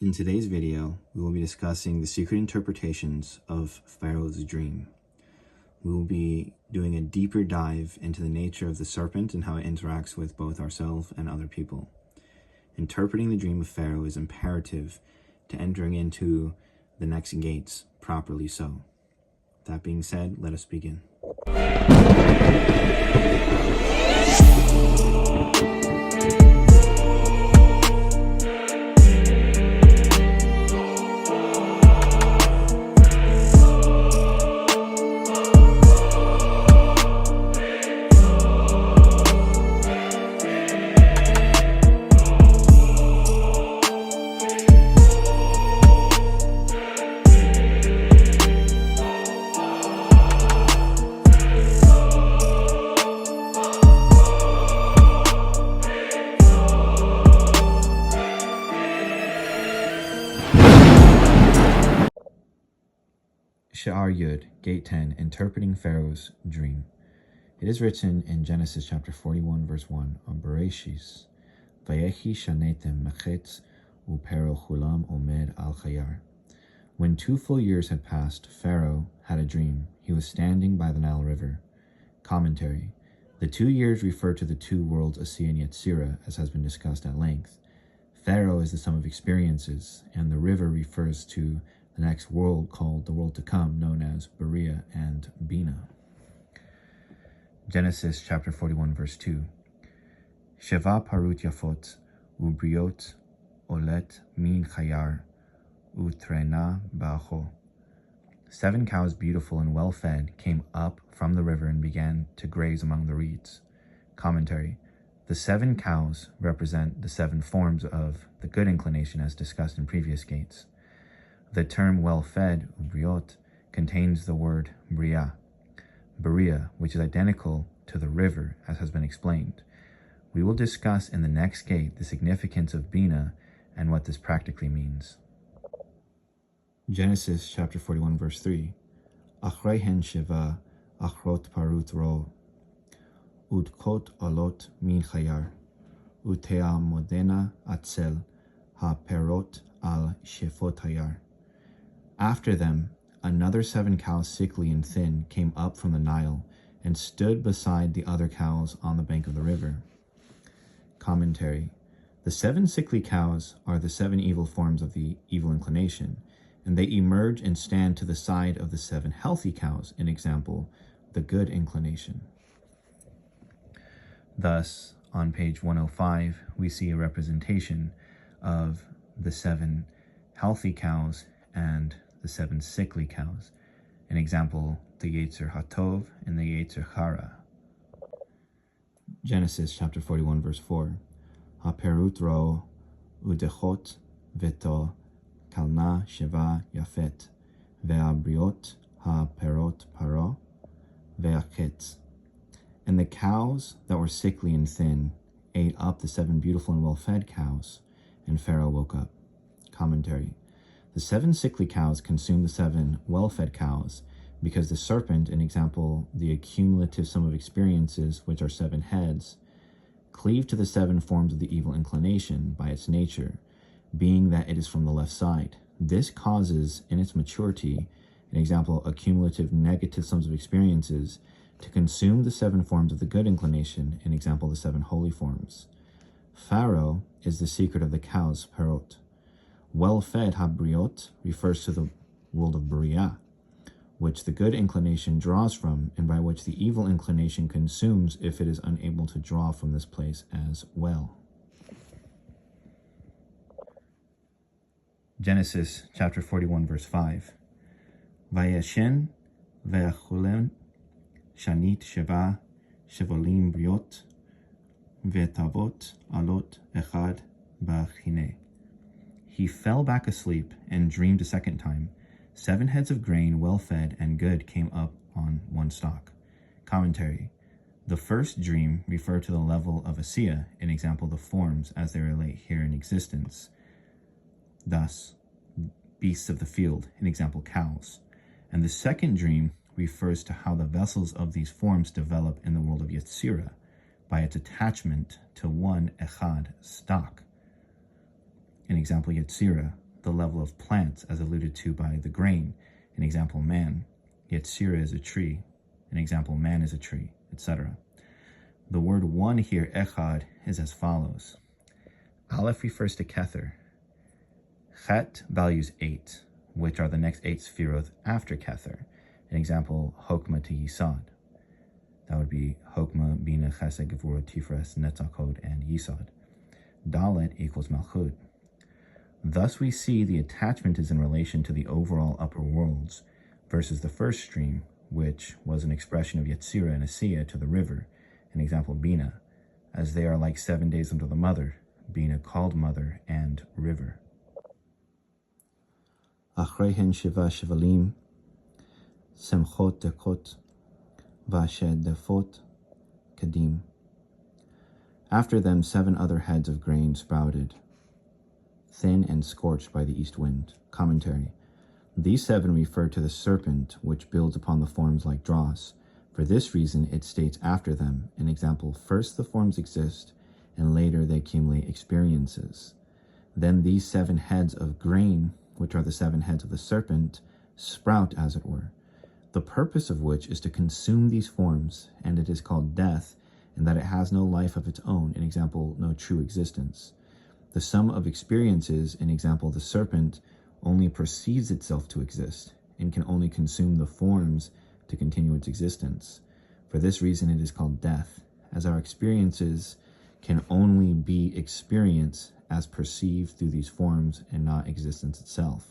In today's video, we will be discussing the secret interpretations of Pharaoh's dream. We will be doing a deeper dive into the nature of the serpent and how it interacts with both ourselves and other people. Interpreting the dream of Pharaoh is imperative to entering into the next gates properly so. That being said, let us begin. Sha'ar Yud, Gate 10, Interpreting Pharaoh's Dream. It is written in Genesis chapter 41, verse 1, on Bereshis, Vayehi shanetem mechetz u'Pharaoh chulam omed al chayar. When 2 full years had passed, Pharaoh had a dream. He was standing by the Nile River. Commentary. The 2 years refer to the 2 worlds, Asiya and Yetzirah, as has been discussed at length. Pharaoh is the sum of experiences, and the river refers to the next world called the world to come, known as Beriah and Bina. Genesis chapter 41, verse 2. Sheva parut yafot ubriot olet min chayar utrena ba'acho. 7 cows, beautiful and well-fed, came up from the river and began to graze among the reeds. Commentary. The 7 cows represent the 7 forms of the good inclination as discussed in previous gates. The term well-fed, ubriot, contains the word bria, which is identical to the river, as has been explained. We will discuss in the next gate the significance of bina and what this practically means. Genesis chapter 41, verse 3. Achrehen sheva achrot parut ro, udkot olot min chayar, utea modena atzel ha perot al shefot hayar. After them, another 7 cows, sickly and thin, came up from the Nile and stood beside the other cows on the bank of the river. Commentary. The 7 sickly cows are the 7 evil forms of the evil inclination, and they emerge and stand to the side of the 7 healthy cows, an example, the good inclination. Thus, on page 105, we see a representation of the 7 healthy cows and the 7 sickly cows. An example, the Yetzer Hatov and the Yetzer Hara. Genesis chapter 41, verse 4. Haperut ro udechot veto kalna sheva yafet ve'abriot haperot paro ve'achetz. And the cows that were sickly and thin ate up the 7 beautiful and well-fed cows, and Pharaoh woke up. Commentary. The 7 sickly cows consumed the 7 well-fed cows because the serpent, an example, the accumulative sum of experiences, which are 7 heads, cleave to the 7 forms of the evil inclination by its nature, being that it is from the left side. This causes, in its maturity, an example, accumulative negative sums of experiences, to consume the 7 forms of the good inclination, an example, the 7 holy forms. Pharaoh is the secret of the cows, perot. Well-fed habriot refers to the world of Beriah, which the good inclination draws from, and by which the evil inclination consumes if it is unable to draw from this place as well. Genesis chapter 41, verse 5. Vayeshen ve'achulen shanit sheva shevolim briot ve'tavot alot echad ba'chine. He fell back asleep and dreamed a second time. 7 heads of grain, well-fed and good, came up on 1 stalk. Commentary. The first dream referred to the level of Asiya, an example, the forms as they relate here in existence. Thus, beasts of the field, an example, cows. And the second dream refers to how the vessels of these forms develop in the world of Yetzirah, by its attachment to one echad stock. An example, Yetzirah, the level of plants as alluded to by the grain, an example man, yet Yirah is a tree, an example man is a tree, etc. The word one here, echad, is as follows. Aleph refers to Kether. Chet values 8, which are the next 8 Sefirot after Kether. An example, Hokmah to Yisod. That would be Hokmah, Bina, Chesed, Gevurah, Tiferet, Netzach, Hod, and Yisod. Dalet equals Malchut. Thus we see the attachment is in relation to the overall upper worlds versus the first stream, which was an expression of Yetzirah and Asiya to the river, an example Bina, as they are like 7 days under the mother, Bina called mother and river. Achrehen Shiva Shivalim, Semchot Dekot, Vashed Defot, Kadim. After them 7 other heads of grain sprouted, thin and scorched by the east wind. Commentary. These 7 refer to the serpent, which builds upon the forms like dross. For this reason, it states after them, an example, first the forms exist, and later they accumulate experiences. Then these 7 heads of grain, which are the 7 heads of the serpent, sprout, as it were, the purpose of which is to consume these forms, and it is called death, in that it has no life of its own, an example, no true existence. The sum of experiences, an example, the serpent, only perceives itself to exist, and can only consume the forms to continue its existence. For this reason it is called death, as our experiences can only be experience as perceived through these forms and not existence itself.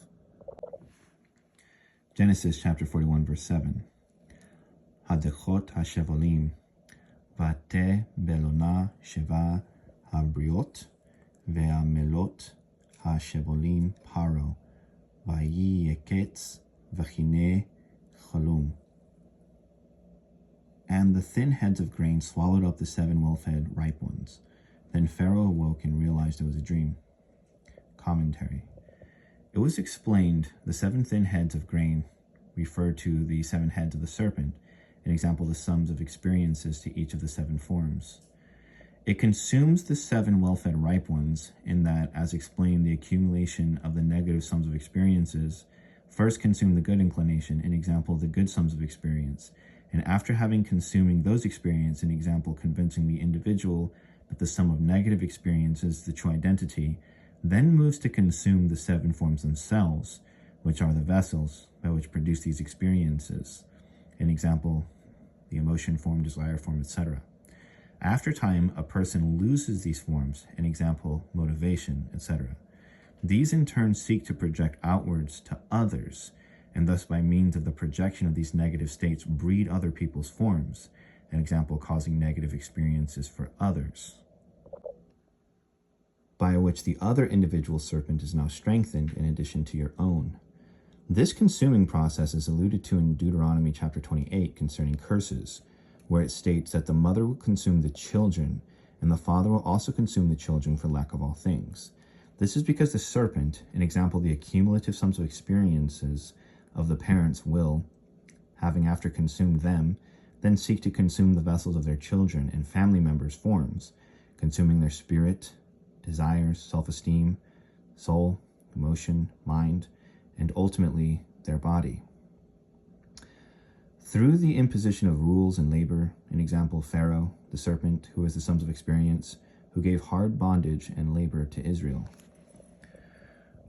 Genesis chapter 41, verse 7. Hadechot hashevolim, vate belona sheva habriot, ve'amelot hashevolim paro, vayi yeketz v'chine chalum. And the thin heads of grain swallowed up the 7 well-fed ripe ones. Then Pharaoh awoke and realized it was a dream. Commentary. It was explained the 7 thin heads of grain referred to the 7 heads of the serpent, an example, the sums of experiences to each of the 7 forms. It consumes the 7 well-fed ripe ones in that, as explained, the accumulation of the negative sums of experiences first consume the good inclination, an example, the good sums of experience, and after having consuming those experiences, an example, convincing the individual that the sum of negative experiences is the true identity, then moves to consume the 7 forms themselves, which are the vessels by which produce these experiences. An example, the emotion form, desire form, etc. After time, a person loses these forms, an example, motivation, etc. These in turn seek to project outwards to others, and thus by means of the projection of these negative states breed other people's forms, an example, causing negative experiences for others, by which the other individual serpent is now strengthened in addition to your own. This consuming process is alluded to in Deuteronomy chapter 28 concerning curses, where it states that the mother will consume the children, and the father will also consume the children for lack of all things. This is because the serpent, an example, the accumulative sums of experiences of the parents will, having after consumed them, then seek to consume the vessels of their children and family members' forms, consuming their spirit, desires, self-esteem, soul, emotion, mind, and ultimately their body. Through the imposition of rules and labor, an example, Pharaoh, the serpent, who is the sums of experience, who gave hard bondage and labor to Israel.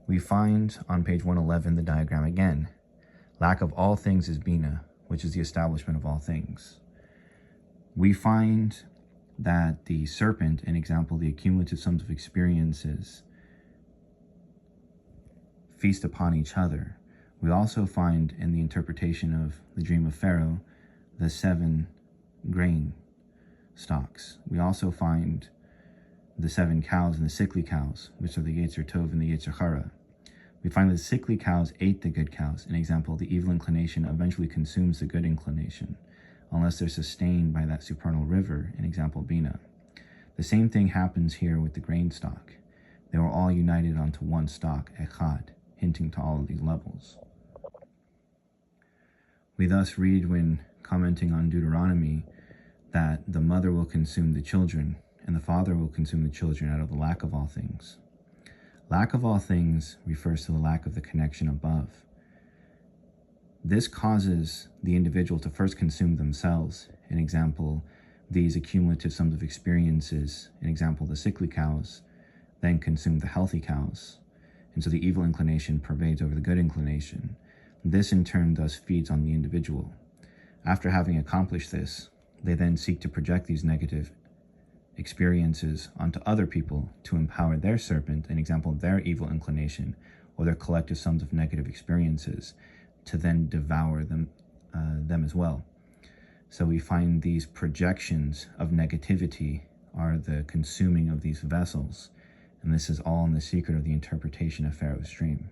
We find on page 111 the diagram again. Lack of all things is Bina, which is the establishment of all things. We find that the serpent, an example, the accumulative sums of experiences, feast upon each other. We also find in the interpretation of the dream of Pharaoh the 7 grain stalks. We also find the 7 cows and the sickly cows, which are the Yetzer Tov and the Yetzer Hara. We find that the sickly cows ate the good cows. An example, the evil inclination eventually consumes the good inclination, unless they're sustained by that supernal river, an example, Bina. The same thing happens here with the grain stalk. They were all united onto one stalk, Echad, hinting to all of these levels. We thus read when commenting on Deuteronomy that the mother will consume the children, and the father will consume the children out of the lack of all things. Lack of all things refers to the lack of the connection above. This causes the individual to first consume themselves. An example, these accumulative sums of experiences, an example, the sickly cows, then consume the healthy cows. And so the evil inclination pervades over the good inclination. This in turn thus feeds on the individual. After having accomplished this, they then seek to project these negative experiences onto other people to empower their serpent, an example, their evil inclination, or their collective sums of negative experiences, to then devour them as well. So we find these projections of negativity are the consuming of these vessels, and this is all in the secret of the interpretation of Pharaoh's dream.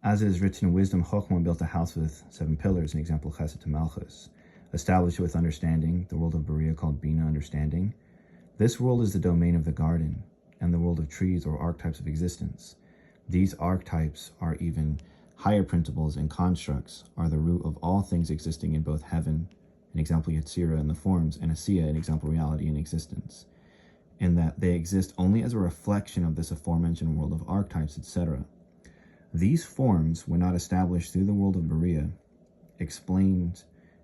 As it is written in wisdom, Chokhmah built a house with 7 pillars, an example, Chesed to Malchus. Established with understanding, the world of Beriah called Bina, understanding. This world is the domain of the garden, and the world of trees or archetypes of existence. These archetypes are even higher principles and constructs, are the root of all things existing in both heaven, an example Yetzirah in the forms, and Asiya, an example reality in existence, in that they exist only as a reflection of this aforementioned world of archetypes, etc. These forms were not established through the world of Beriah, explained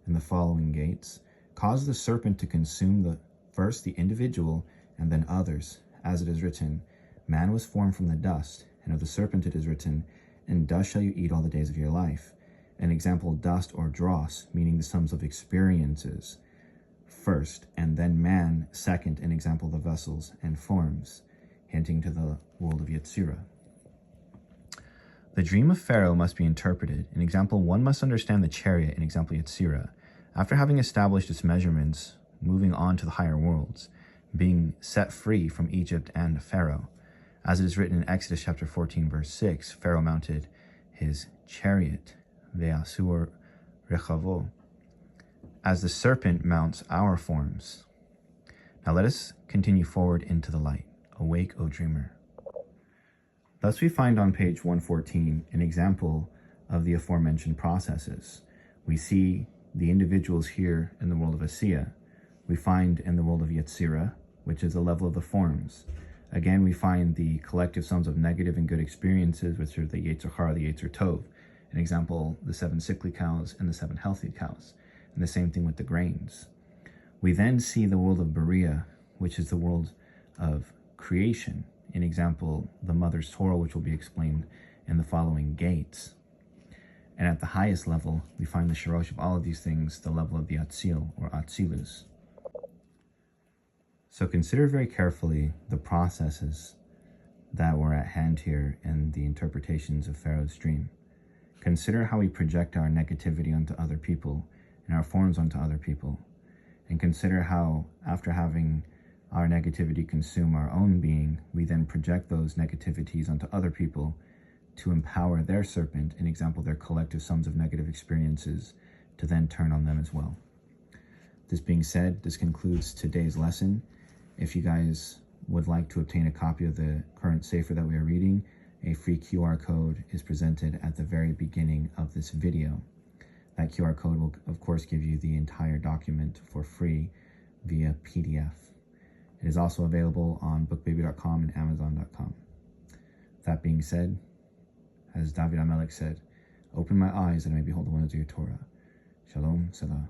in the following gates, cause the serpent to consume first the individual and then others, as it is written, man was formed from the dust, and of the serpent it is written, in dust shall you eat all the days of your life. An example, dust or dross, meaning the sums of experiences, first, and then man, second, an example, the vessels and forms, hinting to the world of Yetzirah. The dream of Pharaoh must be interpreted. An example, one must understand the chariot, an example, Yetzirah. After having established its measurements, moving on to the higher worlds, being set free from Egypt and Pharaoh. As it is written in Exodus chapter 14, verse 6, Pharaoh mounted his chariot, ve'asur rechavo, as the serpent mounts our forms. Now let us continue forward into the light. Awake, O dreamer. Thus we find on page 114 an example of the aforementioned processes. We see the individuals here in the world of Asiya. We find in the world of Yetzirah, which is the level of the forms. Again, we find the collective sums of negative and good experiences, which are the Yetzer Hara, the Yetzer Tov. An example, the 7 sickly cows and the 7 healthy cows. And the same thing with the grains. We then see the world of Beriah, which is the world of creation. An example, the mother's Torah, which will be explained in the following gates. And at the highest level, we find the Shorosh of all of these things, the level of the Atzil, or Atzilus. So consider very carefully the processes that were at hand here in the interpretations of Pharaoh's dream. Consider how we project our negativity onto other people and our forms onto other people. And consider how, after having our negativity consume our own being, we then project those negativities onto other people to empower their serpent, an example, their collective sums of negative experiences, to then turn on them as well. This being said, this concludes today's lesson. If you guys would like to obtain a copy of the current Sefer that we are reading, a free QR code is presented at the very beginning of this video. That QR code will, of course, give you the entire document for free via PDF. It is also available on bookbaby.com and amazon.com. That being said, as David HaMelech said, open my eyes that I may behold the wonders of your Torah. Shalom, Salah.